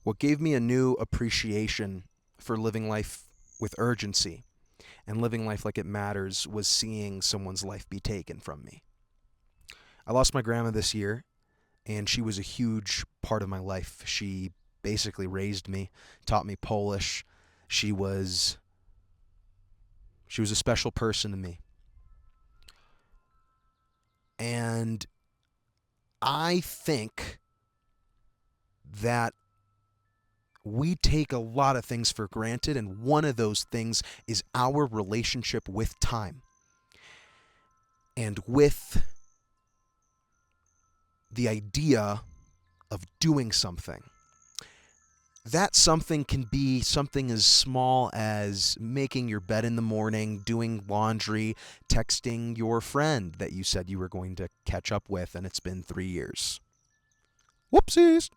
What gave me a new appreciation for living life with urgency and living life like it matters was seeing someone's life be taken from me. I lost my grandma this year, and she was a huge part of my life. She basically raised me, taught me Polish. She was she was a special person to me. And I think that we take a lot of things for granted, and one of those things is our relationship with time and with the idea of doing something. That something can be something as small as making your bed in the morning, doing laundry, texting your friend that you said you were going to catch up with and it's been 3 years. Whoopsies!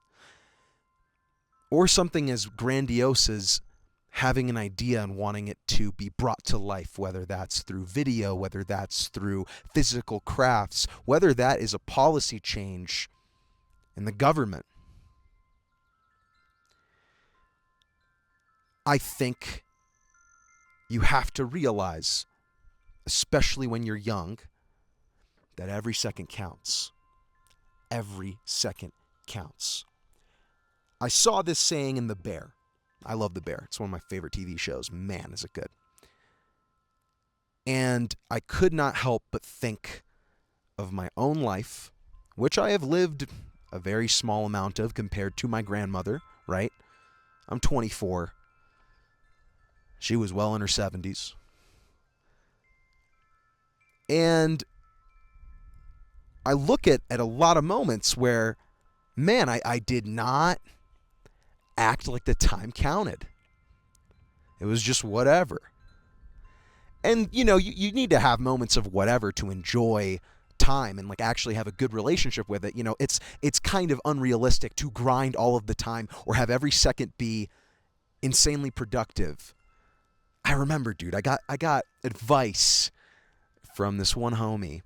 Or something as grandiose as having an idea and wanting it to be brought to life, whether that's through video, whether that's through physical crafts, whether that is a policy change in the government. I think you have to realize, especially when you're young, that every second counts. Every second counts. I saw this saying in The Bear. I love The Bear. It's one of my favorite TV shows. Man, is it good. And I could not help but think of my own life, which I have lived a very small amount of compared to my grandmother, right? I'm 24. She was well in her 70s. And I look at a lot of moments where, man, I did not act like the time counted. It was just whatever. And, you need to have moments of whatever to enjoy time and like actually have a good relationship with it. It's kind of unrealistic to grind all of the time or have every second be insanely productive. I remember, dude, I got advice from this one homie,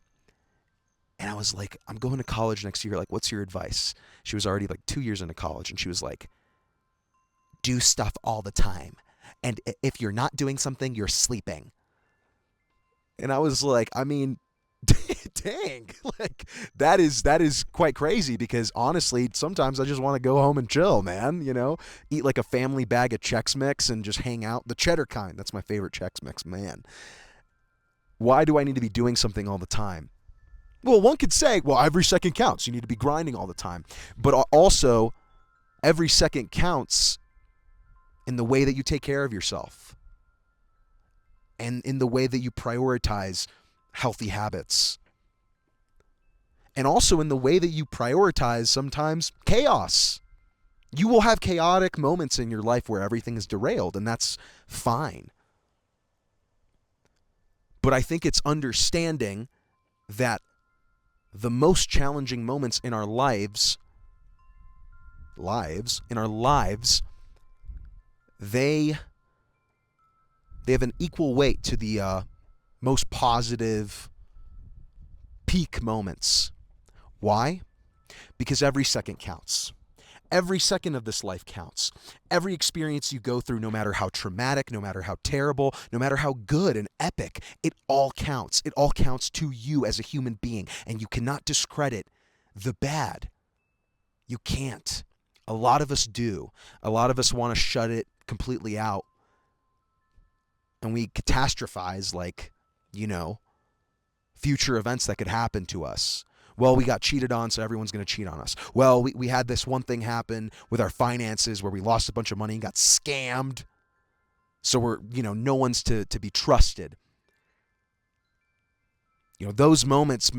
and I was like, I'm going to college next year. Like, what's your advice? She was already like 2 years into college, and she was like, do stuff all the time. And if you're not doing something, you're sleeping. And I was like, I mean, dang, like that is quite crazy because honestly, sometimes I just want to go home and chill, man, eat like a family bag of Chex Mix and just hang out. The cheddar kind, that's my favorite Chex Mix, man. Why do I need to be doing something all the time? Well, one could say, well, every second counts. You need to be grinding all the time. But also, every second counts in the way that you take care of yourself and in the way that you prioritize healthy habits. And also in the way that you prioritize sometimes chaos. You will have chaotic moments in your life where everything is derailed, and that's fine. But I think it's understanding that the most challenging moments in our lives, they have an equal weight to the most positive peak moments. Why? Because every second counts. Every second of this life counts. Every experience you go through, no matter how traumatic, no matter how terrible, no matter how good and epic, it all counts. It all counts to you as a human being, and you cannot discredit the bad. You can't. A lot of us do. A lot of us want to shut it completely out. And we catastrophize like, future events that could happen to us. Well, we got cheated on, so everyone's going to cheat on us. Well, we had this one thing happen with our finances where we lost a bunch of money and got scammed. So we're, no one's to be trusted. Those moments,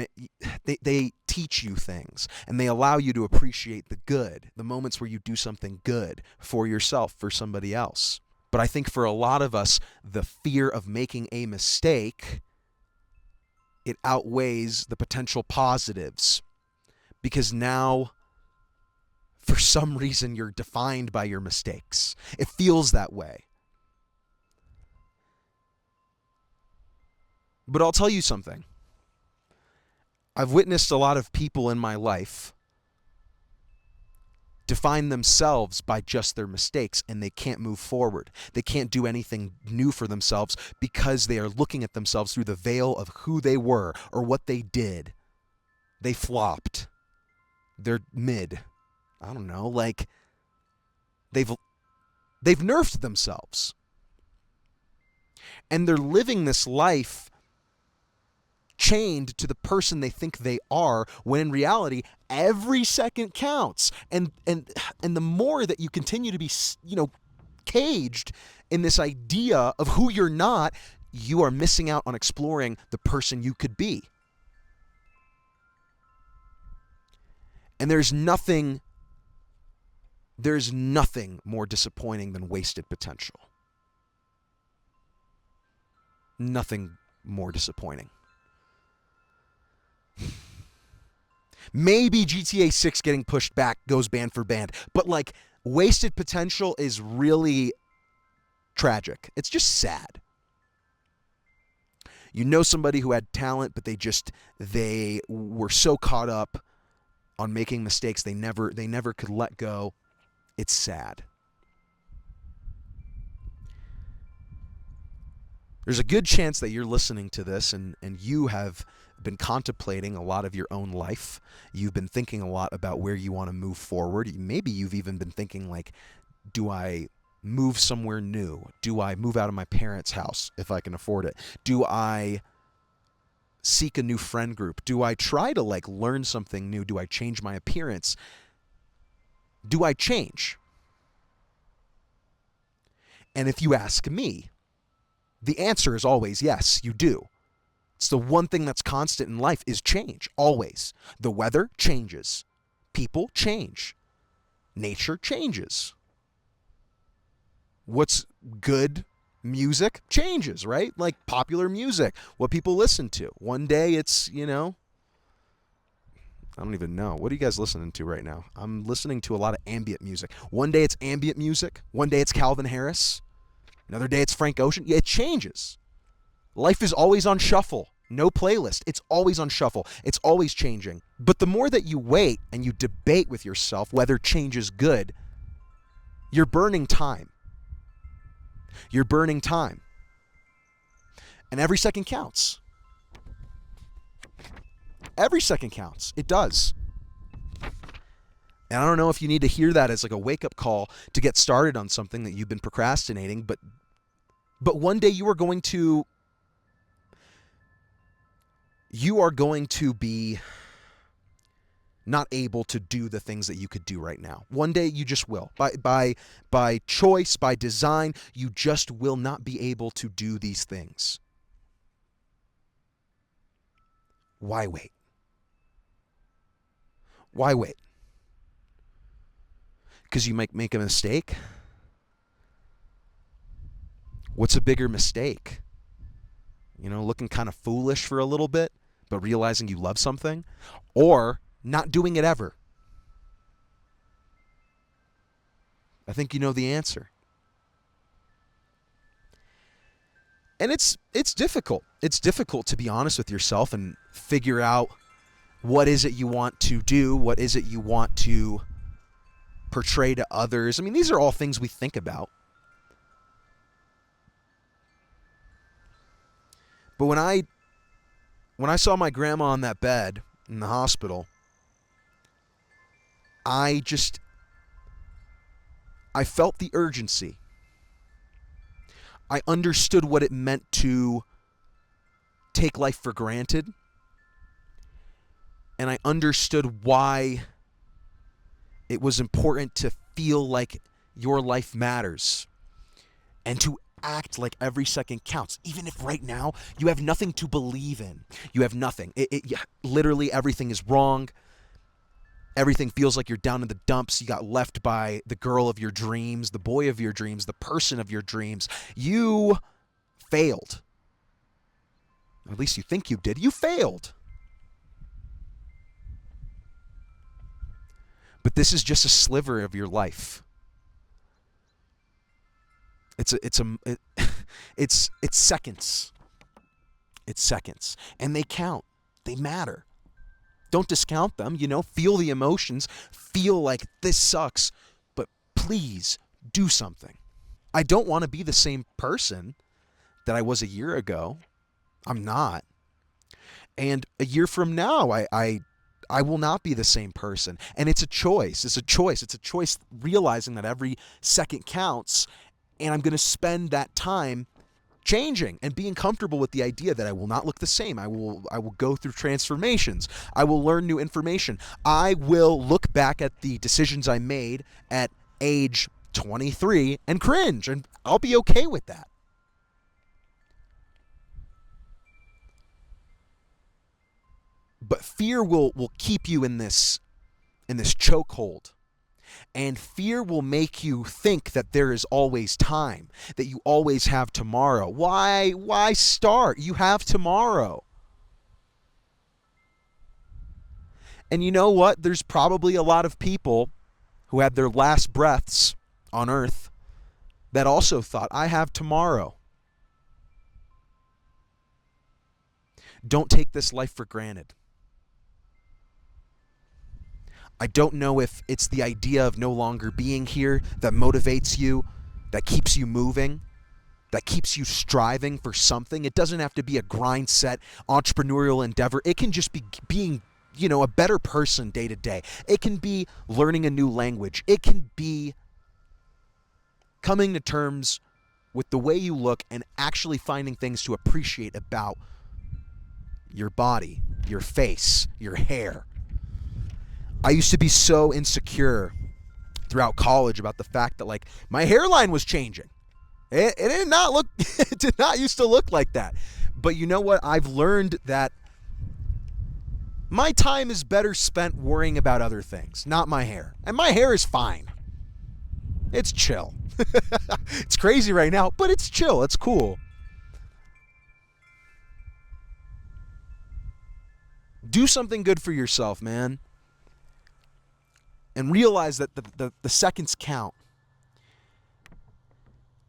they teach you things and they allow you to appreciate the good, the moments where you do something good for yourself, for somebody else. But I think for a lot of us, the fear of making a mistake, it outweighs the potential positives because now, for some reason, you're defined by your mistakes. It feels that way. But I'll tell you something. I've witnessed a lot of people in my life define themselves by just their mistakes, and they can't move forward. They can't do anything new for themselves because they are looking at themselves through the veil of who they were or what they did. They flopped. They're mid. I don't know, like they've nerfed themselves. And they're living this life chained to the person they think they are, when in reality every second counts. And the more that you continue to be, caged in this idea of who you're not, you are missing out on exploring the person you could be. And there's nothing more disappointing than wasted potential. Nothing more disappointing. Maybe GTA 6 getting pushed back goes band for band, but like wasted potential is really tragic. It's just sad. You know somebody who had talent, but they were so caught up on making mistakes they never could let go. It's sad. There's a good chance that you're listening to this and you have been contemplating a lot of your own life. You've been thinking a lot about where you want to move forward. Maybe you've even been thinking like, do I move somewhere new? Do I move out of my parents' house if I can afford it? Do I seek a new friend group? Do I try to like learn something new? Do I change my appearance? Do I change? And if you ask me, the answer is always yes, you do. It's the one thing that's constant in life is change, always. The weather changes. People change. Nature changes. What's good music changes, right? Like popular music, what people listen to. One day it's, I don't even know. What are you guys listening to right now? I'm listening to a lot of ambient music. One day it's ambient music. One day it's Calvin Harris. Another day it's Frank Ocean. Yeah, it changes. Life is always on shuffle. No playlist. It's always on shuffle. It's always changing. But the more that you wait and you debate with yourself whether change is good, you're burning time. You're burning time. And every second counts. Every second counts. It does. And I don't know if you need to hear that as like a wake-up call to get started on something that you've been procrastinating, but one day you are going to be not able to do the things that you could do right now. One day you just will. By choice, by design, you just will not be able to do these things. Why wait? Why wait? Because you might make a mistake? What's a bigger mistake? Looking kind of foolish for a little bit, but realizing you love something? Or not doing it ever? I think you know the answer. And it's difficult. It's difficult to be honest with yourself and figure out what is it you want to do, what is it you want to portray to others. I mean, these are all things we think about. But when I saw my grandma on that bed in the hospital, I felt the urgency. I understood what it meant to take life for granted. And I understood why it was important to feel like your life matters and to act like every second counts, even if right now you have nothing to believe in. You have nothing. Literally everything is wrong. Everything feels like you're down in the dumps. You got left by the girl of your dreams, the boy of your dreams, the person of your dreams. You failed. At least you think you did. You failed. But this is just a sliver of your life. It's seconds. It's seconds. And they count. They matter. Don't discount them, feel the emotions, feel like this sucks, but please do something. I don't want to be the same person that I was a year ago. I'm not. And a year from now, I will not be the same person. And it's a choice. It's a choice. It's a choice realizing that every second counts, and I'm going to spend that time changing and being comfortable with the idea that I will not look the same. I will go through transformations. I will learn new information. I will look back at the decisions I made at age 23 and cringe, and I'll be okay with that. But fear will keep you in this chokehold. And fear will make you think that there is always time, that you always have tomorrow. Why start? You have tomorrow. And you know what? There's probably a lot of people who had their last breaths on earth that also thought, I have tomorrow. Don't take this life for granted. I don't know if it's the idea of no longer being here that motivates you, that keeps you moving, that keeps you striving for something. It doesn't have to be a grind set entrepreneurial endeavor. It can just be being, a better person day to day. It can be learning a new language. It can be coming to terms with the way you look and actually finding things to appreciate about your body, your face, your hair. I used to be so insecure throughout college about the fact that my hairline was changing. It did not look it did not used to look like that. But you know what? I've learned that my time is better spent worrying about other things, not my hair. And my hair is fine. It's chill. It's crazy right now, but it's chill. It's cool. Do something good for yourself, man. And realize that the seconds count.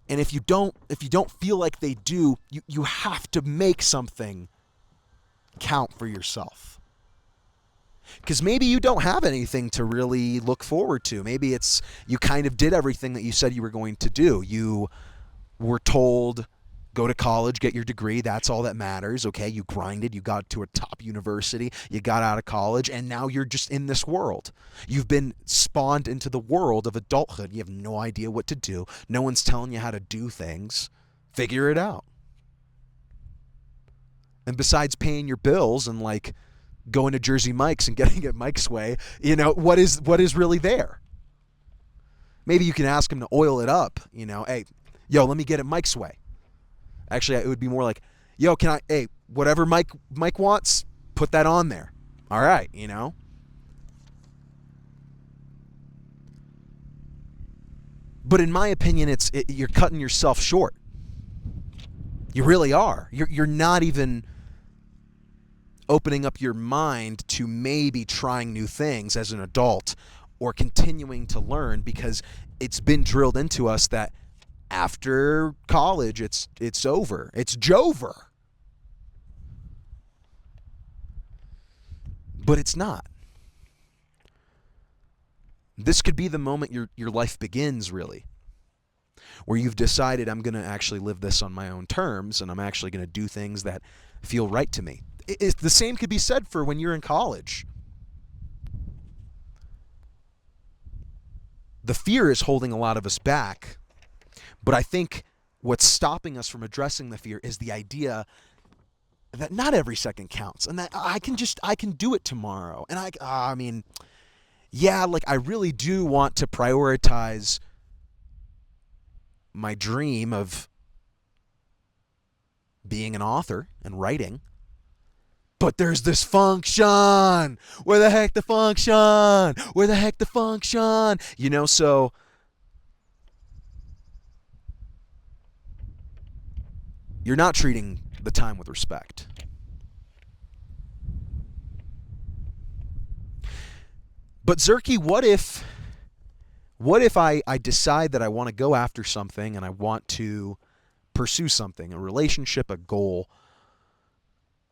And if you don't feel like they do, you have to make something count for yourself. Because maybe you don't have anything to really look forward to. Maybe it's you kind of did everything that you said you were going to do. You were told, go to college, get your degree. That's all that matters. Okay, you grinded. You got to a top university. You got out of college, and now you're just in this world. You've been spawned into the world of adulthood. You have no idea what to do. No one's telling you how to do things. Figure it out. And besides paying your bills and going to Jersey Mike's and getting it Mike's way, what is really there? Maybe you can ask him to oil it up. Hey, yo, let me get it Mike's way. Actually, it would be more like, yo, whatever Mike wants, put that on there. All right, But in my opinion, you're cutting yourself short. You really are. You're not even opening up your mind to maybe trying new things as an adult or continuing to learn, because it's been drilled into us that after college, it's over. It's Jover. But it's not. This could be the moment your life begins, really, where you've decided, I'm going to actually live this on my own terms, and I'm actually going to do things that feel right to me. The same could be said for when you're in college. The fear is holding a lot of us back. But I think what's stopping us from addressing the fear is the idea that not every second counts, and that I can do it tomorrow. And I really do want to prioritize my dream of being an author and writing. But there's this function. Where the heck the function? Where the heck the function? So you're not treating the time with respect. But Zerky, what if I decide that I want to go after something and I want to pursue something, a relationship, a goal,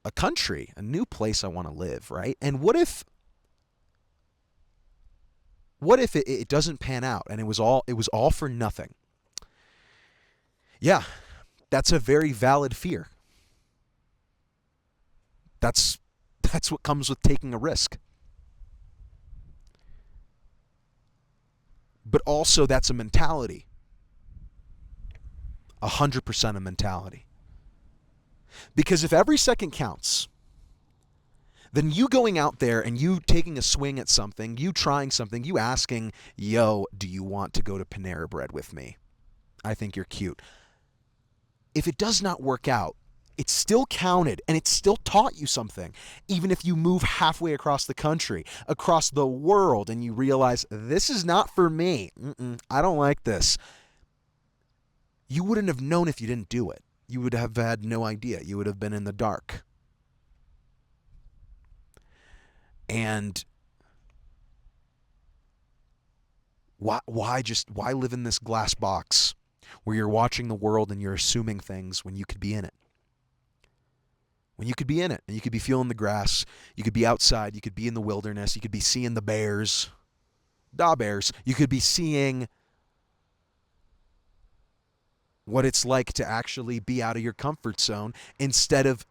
a country, a new place I want to live, right? And what if it doesn't pan out and it was all for nothing? Yeah, that's a very valid fear. That's that's what comes with taking a risk. But also that's a mentality. 100% a mentality. Because if every second counts, then you going out there and you taking a swing at something, you trying something, you asking, yo, do you want to go to Panera Bread with me? I think you're cute. If it does not work out, it's still counted and it still taught you something. Even if you move halfway across the country, across the world, and you realize this is not for me. I don't like this. You wouldn't have known if you didn't do it. You would have had no idea. You would have been in the dark. And why live in this glass box where you're watching the world and you're assuming things when you could be in it? When you could be in it and you could be feeling the grass, you could be outside, you could be in the wilderness, you could be seeing the bears, you could be seeing what it's like to actually be out of your comfort zone instead of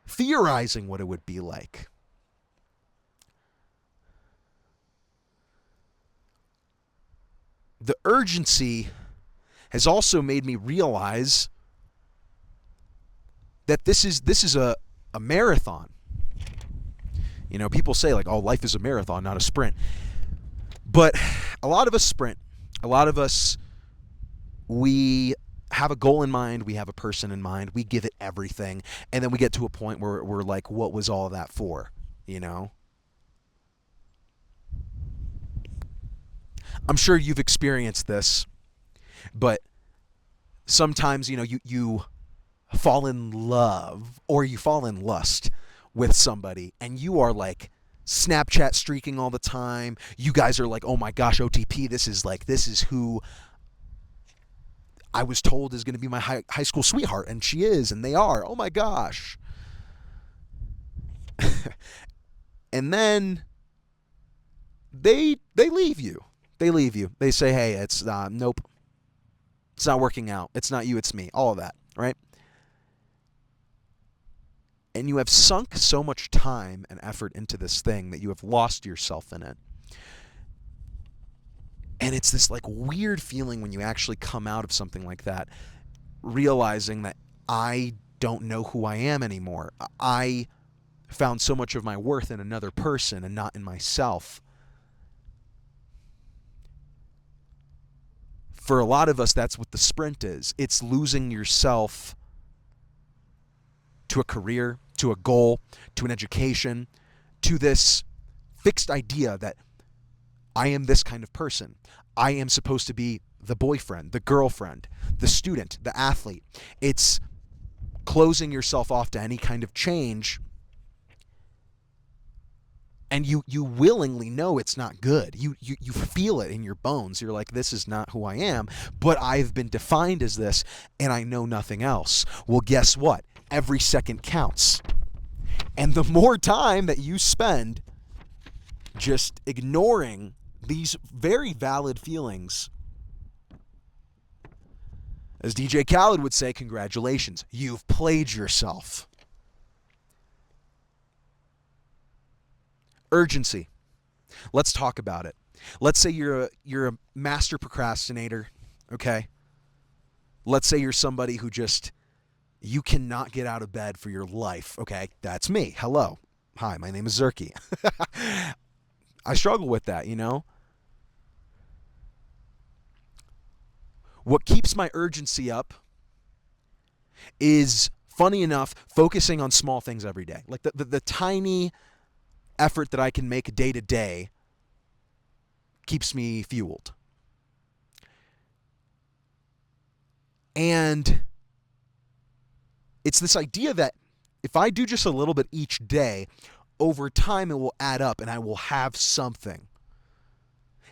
theorizing what it would be like. The urgency has also made me realize that this is a marathon. You know, people say like, oh, life is a marathon, not a sprint. But a lot of us sprint. A lot of us, we have a goal in mind. We have a person in mind. We give it everything. And then we get to a point where we're like, what was all of that for? You know? I'm sure you've experienced this, but sometimes, you know, you fall in love or you fall in lust with somebody and you are like Snapchat streaking all the time. You guys are like, oh my gosh, OTP, this is who I was told is going to be my high school sweetheart, and she is, and they are. Oh my gosh. And then they leave you. They leave you. They say, hey, it's nope. It's not working out. It's not you, it's me. All of that, right? And you have sunk so much time and effort into this thing that you have lost yourself in it. And it's this like weird feeling when you actually come out of something like that, realizing that I don't know who I am anymore. I found so much of my worth in another person and not in myself. For a lot of us, that's what the sprint is. It's losing yourself to a career, to a goal, to an education, to this fixed idea that I am this kind of person. I am supposed to be the boyfriend, the girlfriend, the student, the athlete. It's closing yourself off to any kind of change. And you willingly know it's not good. You feel it in your bones. You're like, this is not who I am, but I've been defined as this, and I know nothing else. Well, guess what? Every second counts. And the more time that you spend just ignoring these very valid feelings, as DJ Khaled would say, congratulations, you've played yourself. Urgency. Let's talk about it. Let's say you're a master procrastinator, okay? Let's say you're somebody who just, you cannot get out of bed for your life, okay? That's me. Hello. Hi, my name is Zerky. I struggle with that, you know? What keeps my urgency up is, funny enough, focusing on small things every day. Like the tiny effort that I can make day to day keeps me fueled. And it's this idea that if I do just a little bit each day, over time it will add up and I will have something.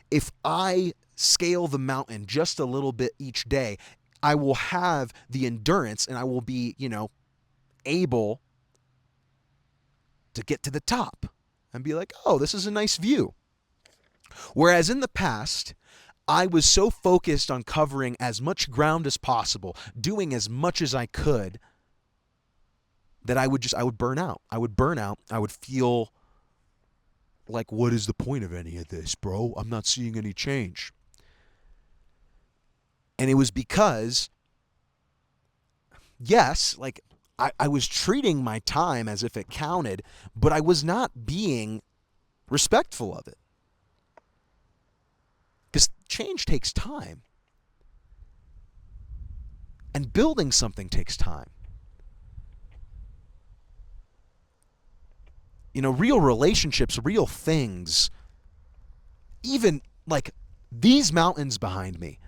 If I scale the mountain just a little bit each day, I will have the endurance and I will be, able to get to the top and be like, oh, this is a nice view. Whereas in the past, I was so focused on covering as much ground as possible, doing as much as I could, that I would burn out. I would feel like, what is the point of any of this, bro? I'm not seeing any change. And it was because, yes, like I was treating my time as if it counted, but I was not being respectful of it. Because change takes time. And building something takes time. You know, real relationships, real things, even like these mountains behind me,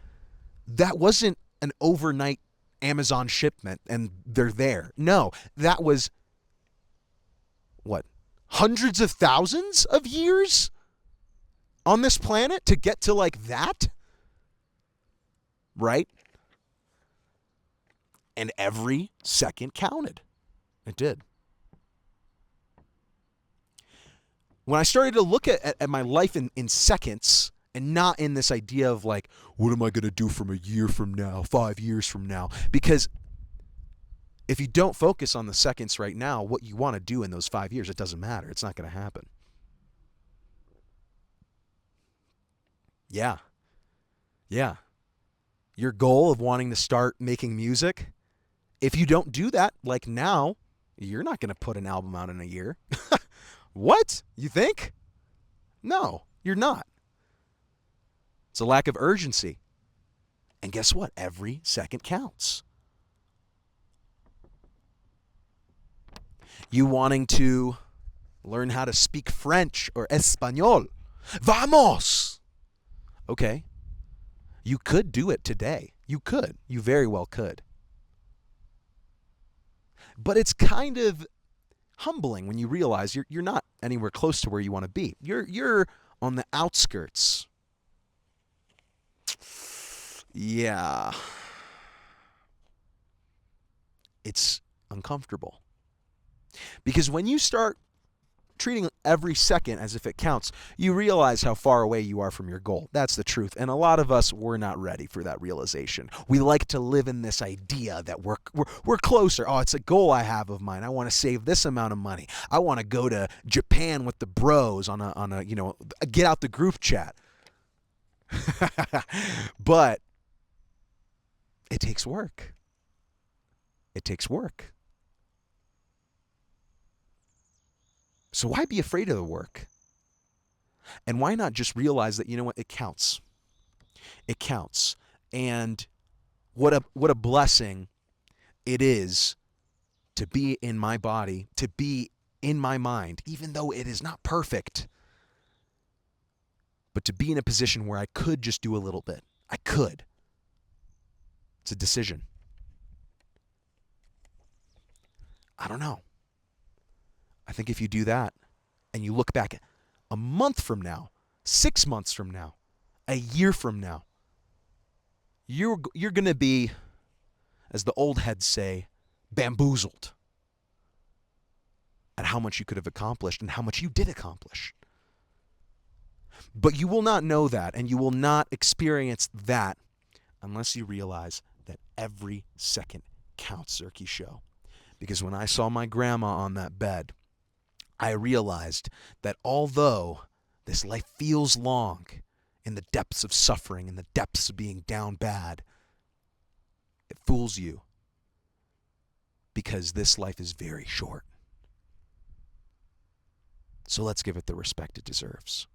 that wasn't an overnight Amazon shipment and they're there. No, that was, what, hundreds of thousands of years on this planet to get to like that? Right? And every second counted. It did. When I started to look at my life in seconds and not in this idea of like, what am I going to do from a year from now, 5 years from now? Because if you don't focus on the seconds right now, what you want to do in those 5 years, it doesn't matter. It's not going to happen. Yeah. Your goal of wanting to start making music, if you don't do that, like now, you're not going to put an album out in a year. What? You think? No, you're not. It's a lack of urgency. And guess what? Every second counts. You wanting to learn how to speak French or Espanol. Vamos! Okay. You could do it today. You could. You very well could. But it's kind of humbling when you realize you're not anywhere close to where you want to be. You're on the outskirts. Yeah. It's uncomfortable. Because when you start treating every second as if it counts, you realize how far away you are from your goal. That's the truth. And a lot of us, we're not ready for that realization. We like to live in this idea that we're closer. Oh, it's a goal I have of mine. I want to save this amount of money. I want to go to Japan with the bros on a get out the group chat. But it takes work. It takes work. So why be afraid of the work? And why not just realize that, you know what, it counts. It counts. And what a blessing it is to be in my body, to be in my mind, even though it is not perfect. But to be in a position where I could just do a little bit. I could. It's a decision. I don't know. I think if you do that and you look back a month from now, 6 months from now, a year from now, you're going to be, as the old heads say, bamboozled at how much you could have accomplished and how much you did accomplish. But you will not know that and you will not experience that unless you realize that every second counts, Zerky Show. Because when I saw my grandma on that bed, I realized that although this life feels long in the depths of suffering, in the depths of being down bad, it fools you because this life is very short. So let's give it the respect it deserves.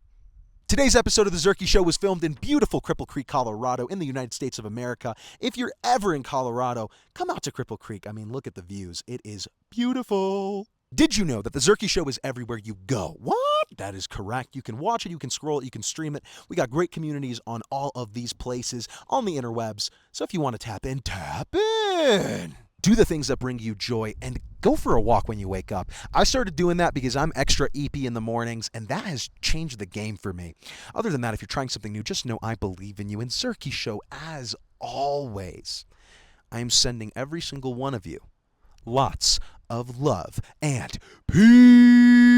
Today's episode of The Zerky Show was filmed in beautiful Cripple Creek, Colorado, in the United States of America. If you're ever in Colorado, come out to Cripple Creek. I mean, look at the views. It is beautiful. Did you know that The Zerky Show is everywhere you go? What? That is correct. You can watch it, you can scroll it, you can stream it. We got great communities on all of these places on the interwebs. So if you want to tap in, tap in. Do the things that bring you joy and go for a walk when you wake up. I started doing that because I'm extra eepy in the mornings, and that has changed the game for me. Other than that, if you're trying something new, just know I believe in you. And Zerky Show, as always, I am sending every single one of you lots of love and peace.